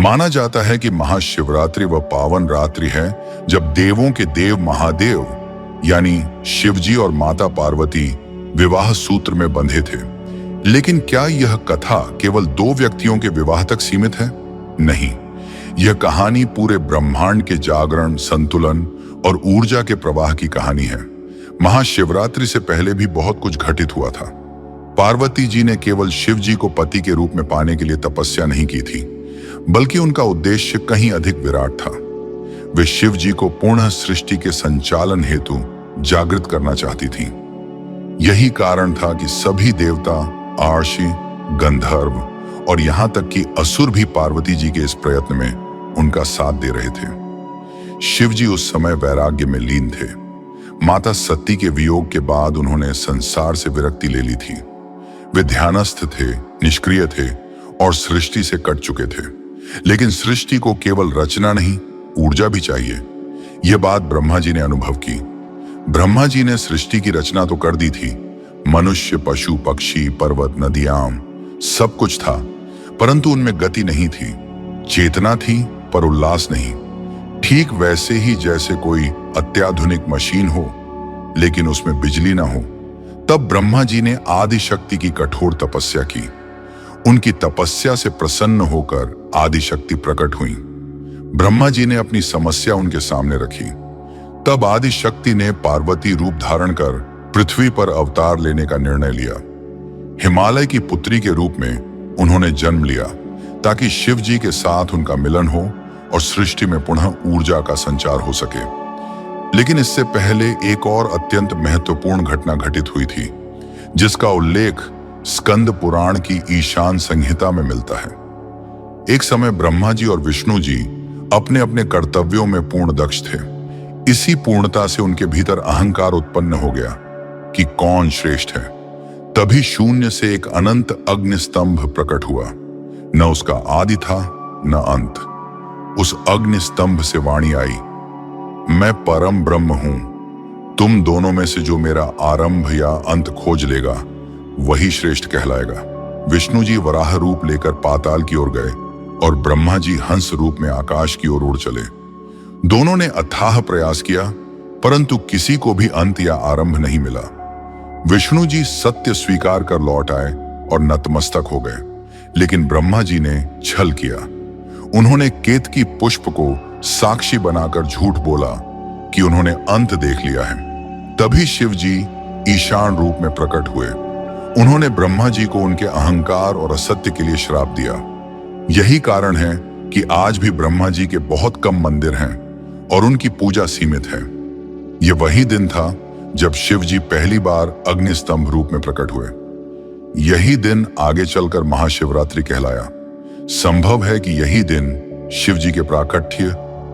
माना जाता है कि महाशिवरात्रि वह पावन रात्रि है जब देवों के देव महादेव यानी शिवजी और माता पार्वती विवाह सूत्र में बंधे थे। लेकिन क्या यह कथा केवल दो व्यक्तियों के विवाह तक सीमित है? नहीं, यह कहानी पूरे ब्रह्मांड के जागरण, संतुलन और ऊर्जा के प्रवाह की कहानी है। महाशिवरात्रि से पहले भी बहुत कुछ घटित हुआ था। पार्वती जी ने केवल शिव जी को पति के रूप में पाने के लिए तपस्या नहीं की थी, बल्कि उनका उद्देश्य कहीं अधिक विराट था। वे शिव जी को पुनः सृष्टि के संचालन हेतु जागृत करना चाहती थीं। यही कारण था कि सभी देवता, आर्षि, गंधर्व और यहां तक कि असुर भी पार्वती जी के इस प्रयत्न में उनका साथ दे रहे थे। शिव जी उस समय वैराग्य में लीन थे। माता सती के वियोग के बाद उन्होंने संसार से विरक्ति ले ली थी। वे ध्यानस्थ थे, निष्क्रिय थे और सृष्टि से कट चुके थे। लेकिन सृष्टि को केवल रचना नहीं, ऊर्जा भी चाहिए। यह बात ब्रह्मा जी ने अनुभव की। ब्रह्मा जी ने सृष्टि की रचना तो कर दी थी। मनुष्य, पशु, पक्षी, पर्वत, नदियां, सब कुछ था, परंतु उनमें गति नहीं थी। चेतना थी पर उल्लास नहीं। ठीक वैसे ही जैसे कोई अत्याधुनिक मशीन हो लेकिन उसमें बिजली ना हो। तब ब्रह्मा जी ने आदि शक्ति की कठोर तपस्या की। उनकी तपस्या से प्रसन्न होकर आदि शक्ति प्रकट हुई। ब्रह्मा जी ने अपनी समस्या उनके सामने रखी। तब आदि शक्ति ने पार्वती रूप धारण कर पृथ्वी पर अवतार लेने का निर्णय लिया। हिमालय की पुत्री के रूप में उन्होंने जन्म लिया ताकि शिव जी के साथ उनका मिलन हो और सृष्टि में पुनः ऊर्जा का संचार हो सके। लेकिन इससे पहले एक और अत्यंत महत्वपूर्ण घटना घटित हुई थी, जिसका उल्लेख स्कंद पुराण की ईशान संहिता में मिलता है। एक समय ब्रह्मा जी और विष्णु जी अपने अपने कर्तव्यों में पूर्ण दक्ष थे। इसी पूर्णता से उनके भीतर अहंकार उत्पन्न हो गया कि कौन श्रेष्ठ है। तभी शून्य से एक अनंत अग्निस्तंभ प्रकट हुआ। न उसका आदि था न अंत। उस अग्निस्तंभ से वाणी आई, मैं परम ब्रह्म हूं। तुम दोनों में से जो मेरा आरंभ या अंत खोज लेगा वही श्रेष्ठ कहलाएगा। विष्णु जी वराह रूप लेकर पाताल की ओर गए और ब्रह्मा जी हंस रूप में आकाश की ओर उड़ चले। दोनों ने अथाह प्रयास किया, परंतु किसी को भी अंत या आरंभ नहीं मिला। विष्णु जी सत्य स्वीकार कर लौट आए और नतमस्तक हो गए, लेकिन ब्रह्मा जी ने छल किया। उन्होंने केतकी पुष्प को साक्षी बनाकर झूठ बोला कि उन्होंने अंत देख लिया है। तभी शिव जी ईशान रूप में प्रकट हुए। उन्होंने ब्रह्मा जी को उनके अहंकार और असत्य के लिए श्राप दिया। यही कारण है कि आज भी ब्रह्मा जी के बहुत कम मंदिर हैं और उनकी पूजा सीमित है। यह वही दिन था जब शिव जी पहली बार अग्निस्तंभ रूप में प्रकट हुए। यही दिन आगे चलकर महाशिवरात्रि कहलाया। संभव है कि यही दिन शिव जी के प्राकट्य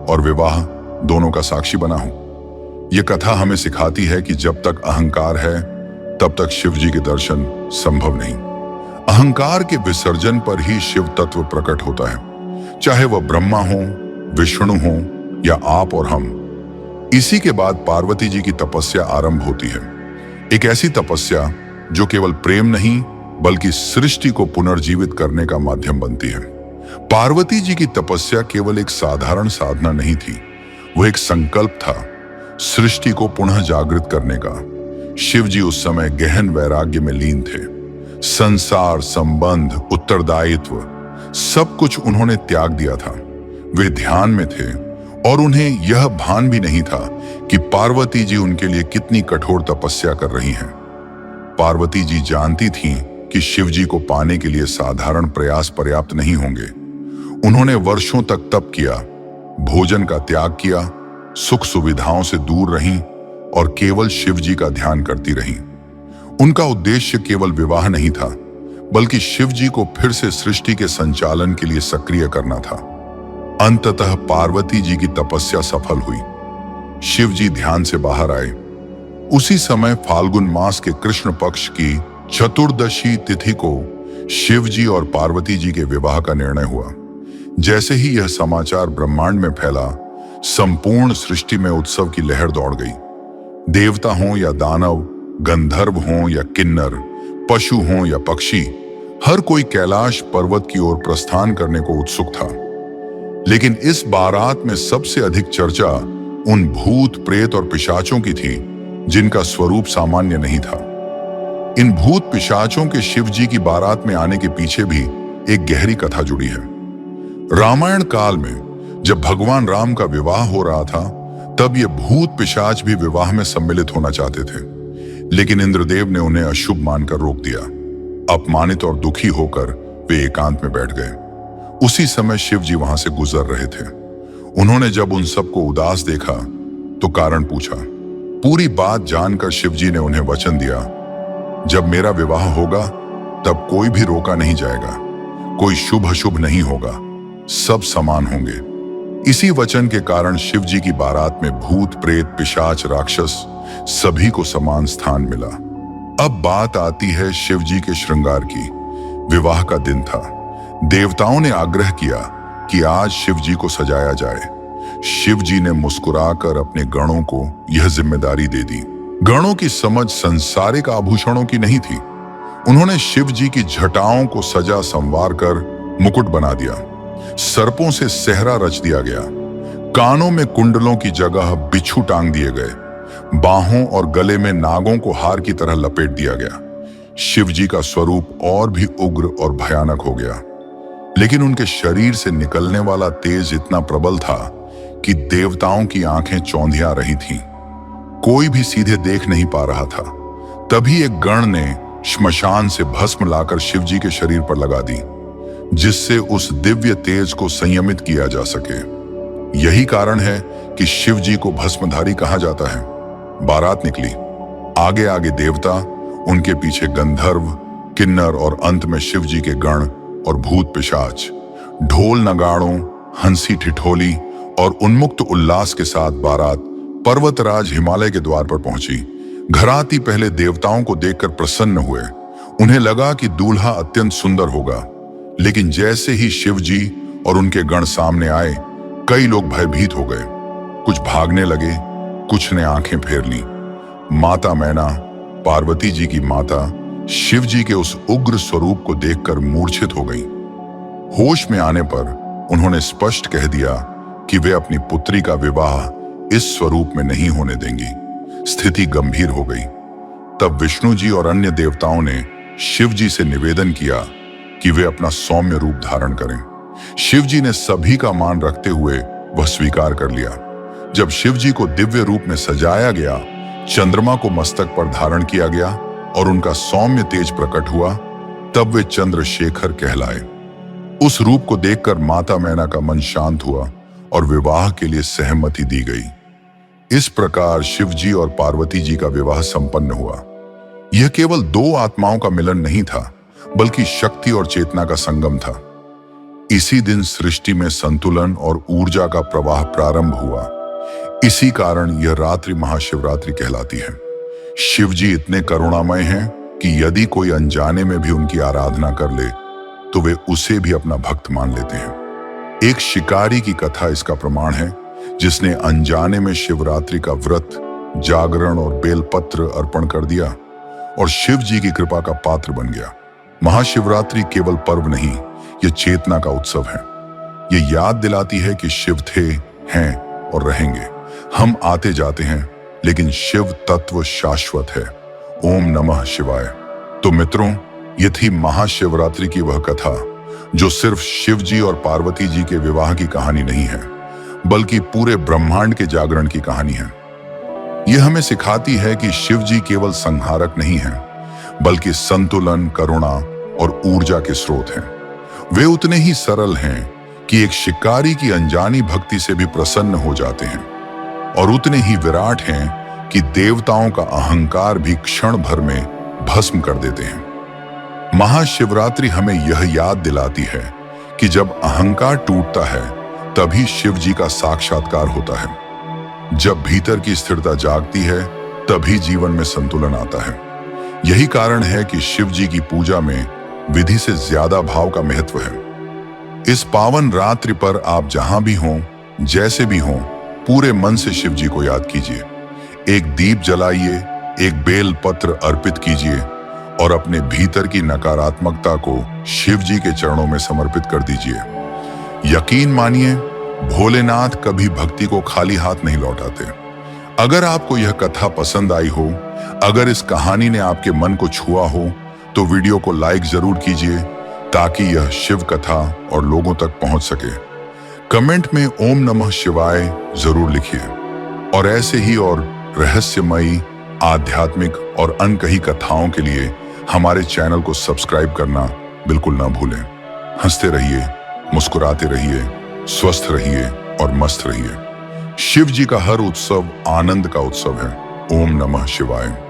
और विवाह दोनों का साक्षी बना हो। यह कथा हमें सिखाती है कि जब तक अहंकार है तब तक शिव जी के दर्शन संभव नहीं। अहंकार के विसर्जन पर ही शिव तत्व प्रकट होता है, चाहे वह ब्रह्मा हो, विष्णु हो या आप और हम। इसी के बाद पार्वती जी की तपस्या आरंभ होती है। एक ऐसी तपस्या जो केवल प्रेम नहीं बल्कि सृष्टि को पुनर्जीवित करने का माध्यम बनती है। पार्वती जी की तपस्या केवल एक साधारण साधना नहीं थी, वह एक संकल्प था सृष्टि को पुनः जागृत करने का। शिव जी उस समय गहन वैराग्य में लीन थे। संसार, संबंध, उत्तरदायित्व सब कुछ उन्होंने त्याग दिया था। वे ध्यान में थे और उन्हें यह भान भी नहीं था कि पार्वती जी उनके लिए कितनी कठोर तपस्या कर रही हैं। पार्वती जी जानती थीं कि शिव जी को पाने के लिए साधारण प्रयास पर्याप्त नहीं होंगे। उन्होंने वर्षों तक तप किया, भोजन का त्याग किया, सुख सुविधाओं से दूर रहीं और केवल शिव जी का ध्यान करती रहीं। उनका उद्देश्य केवल विवाह नहीं था, बल्कि शिव जी को फिर से सृष्टि के संचालन के लिए सक्रिय करना था। अंततः पार्वती जी की तपस्या सफल हुई। शिव जी ध्यान से बाहर आए। उसी समय फाल्गुन मास के कृष्ण पक्ष की चतुर्दशी तिथि को शिव जी और पार्वती जी के विवाह का निर्णय हुआ। जैसे ही यह समाचार ब्रह्मांड में फैला, संपूर्ण सृष्टि में उत्सव की लहर दौड़ गई। देवता हों या दानव, गंधर्व हों या किन्नर, पशु हों या पक्षी, हर कोई कैलाश पर्वत की ओर प्रस्थान करने को उत्सुक था। लेकिन इस बारात में सबसे अधिक चर्चा उन भूत, प्रेत और पिशाचों की थी जिनका स्वरूप सामान्य नहीं था। इन भूत पिशाचों के शिव जी की बारात में आने के पीछे भी एक गहरी कथा जुड़ी है। रामायण काल में जब भगवान राम का विवाह हो रहा था, तब ये भूत पिशाच भी विवाह में सम्मिलित होना चाहते थे, लेकिन इंद्रदेव ने उन्हें अशुभ मानकर रोक दिया। अपमानित और दुखी होकर वे एकांत में बैठ गए। उसी समय शिव जी वहां से गुजर रहे थे। उन्होंने जब उन सबको उदास देखा तो कारण पूछा। पूरी बात जानकर शिव जी ने उन्हें वचन दिया, जब मेरा विवाह होगा तब कोई भी रोका नहीं जाएगा, कोई शुभ अशुभ नहीं होगा, सब समान होंगे। इसी वचन के कारण शिव जी की बारात में भूत, प्रेत, पिशाच, राक्षस सभी को समान स्थान मिला। अब बात आती है शिव जी के श्रृंगार की। विवाह का दिन था। देवताओं ने आग्रह किया कि आज शिव जी को सजाया जाए। शिव जी ने मुस्कुराकर अपने गणों को यह जिम्मेदारी दे दी। गणों की समझ संसारिक आभूषणों की नहीं थी। उन्होंने शिव जी की जटाओं को सजा संवार कर मुकुट बना दिया। सर्पों से सेहरा रच दिया गया। कानों में कुंडलों की जगह बिच्छू टांग दिए गए। बाहों और गले में नागों को हार की तरह लपेट दिया गया। शिव जी का स्वरूप और भी उग्र और भयानक हो गया, लेकिन उनके शरीर से निकलने वाला तेज इतना प्रबल था कि देवताओं की आंखें चौंधिया रही थीं। कोई भी सीधे देख नहीं पा रहा था। तभी एक गण ने श्मशान से भस्म लाकर शिव जी के शरीर पर लगा दी, जिससे उस दिव्य तेज को संयमित किया जा सके। यही कारण है कि शिव जी को भस्मधारी कहा जाता है। बारात निकली। आगे आगे देवता, उनके पीछे गंधर्व, किन्नर और अंत में शिव जी के गण और भूत पिशाच। ढोल नगाड़ों, हंसी ठिठोली और उन्मुक्त उल्लास के साथ बारात पर्वतराज हिमालय के द्वार पर पहुंची। घराती पहले देवताओं को देखकर प्रसन्न हुए। उन्हें लगा कि दूल्हा अत्यंत सुंदर होगा, लेकिन जैसे ही शिव जी और उनके गण सामने आए, कई लोग भयभीत हो गए। कुछ भागने लगे, कुछ ने आंखें फेर लीं। माता मैना, पार्वती जी की माता, शिव जी के उस उग्र स्वरूप को देखकर मूर्छित हो गईं। होश में आने पर उन्होंने स्पष्ट कह दिया कि वे अपनी पुत्री का विवाह इस स्वरूप में नहीं होने देंगी। स्थिति गंभीर हो गई। तब विष्णु जी और अन्य देवताओं ने शिव जी से निवेदन किया कि वे अपना सौम्य रूप धारण करें। शिव जी ने सभी का मान रखते हुए वह स्वीकार कर लिया। जब शिव जी को दिव्य रूप में सजाया गया, चंद्रमा को मस्तक पर धारण किया गया और उनका सौम्य तेज प्रकट हुआ, तब वे चंद्रशेखर कहलाए। उस रूप को देखकर माता मैना का मन शांत हुआ और विवाह के लिए सहमति दी गई। इस प्रकार शिव जी और पार्वती जी का विवाह संपन्न हुआ। यह केवल दो आत्माओं का मिलन नहीं था, बल्कि शक्ति और चेतना का संगम था। इसी दिन सृष्टि में संतुलन और ऊर्जा का प्रवाह प्रारंभ हुआ। इसी कारण यह रात्रि महाशिवरात्रि कहलाती है। शिव जी इतने करुणामय हैं कि यदि कोई अनजाने में भी उनकी आराधना कर ले, तो वे उसे भी अपना भक्त मान लेते हैं। एक शिकारी की कथा इसका प्रमाण है, जिसने अनजाने में शिवरात्रि का व्रत, जागरण और बेलपत्र अर्पण कर दिया और शिव जी की कृपा का पात्र बन गया। महाशिवरात्रि केवल पर्व नहीं, यह चेतना का उत्सव है। यह याद दिलाती है कि शिव थे, हैं और रहेंगे। हम आते जाते हैं, लेकिन शिव तत्व शाश्वत है। ओम नमः शिवाय। तो मित्रों, ये थी महाशिवरात्रि की वह कथा जो सिर्फ शिव जी और पार्वती जी के विवाह की कहानी नहीं है, बल्कि पूरे ब्रह्मांड के जागरण की कहानी है। यह हमें सिखाती है कि शिव जी केवल संहारक नहीं हैं, बल्कि संतुलन, करुणा और ऊर्जा के स्रोत हैं। वे उतने ही सरल हैं कि एक शिकारी की अनजानी भक्ति से भी प्रसन्न हो जाते हैं, और उतने ही विराट हैं कि देवताओं का अहंकार भी क्षण भर में भस्म कर देते हैं। महाशिवरात्रि हमें यह याद दिलाती है कि जब अहंकार टूटता है, तभी शिव जी का साक्षात्कार होता है। जब भीतर की स्थिरता जागती है, तभी जीवन में संतुलन आता है। यही कारण है कि शिव जी की पूजा में विधि से ज्यादा भाव का महत्व है। इस पावन रात्रि पर आप जहां भी हों, जैसे भी हों, पूरे मन से शिव जी को याद कीजिए। एक दीप जलाइए, एक बेल पत्र अर्पित कीजिए और अपने भीतर की नकारात्मकता को शिव जी के चरणों में समर्पित कर दीजिए। यकीन मानिए, भोलेनाथ कभी भक्ति को खाली हाथ नहीं लौटाते। अगर आपको यह कथा पसंद आई हो, अगर इस कहानी ने आपके मन को छुआ हो, तो वीडियो को लाइक जरूर कीजिए ताकि यह शिव कथा और लोगों तक पहुंच सके। कमेंट में ओम नमः शिवाय जरूर लिखिए और ऐसे ही और रहस्यमयी, आध्यात्मिक और अनकही कथाओं के लिए हमारे चैनल को सब्सक्राइब करना बिल्कुल ना भूलें। हंसते रहिए, मुस्कुराते रहिए, स्वस्थ रहिए और मस्त रहिए। शिव जी का हर उत्सव आनंद का उत्सव है। ओम नमः शिवाय।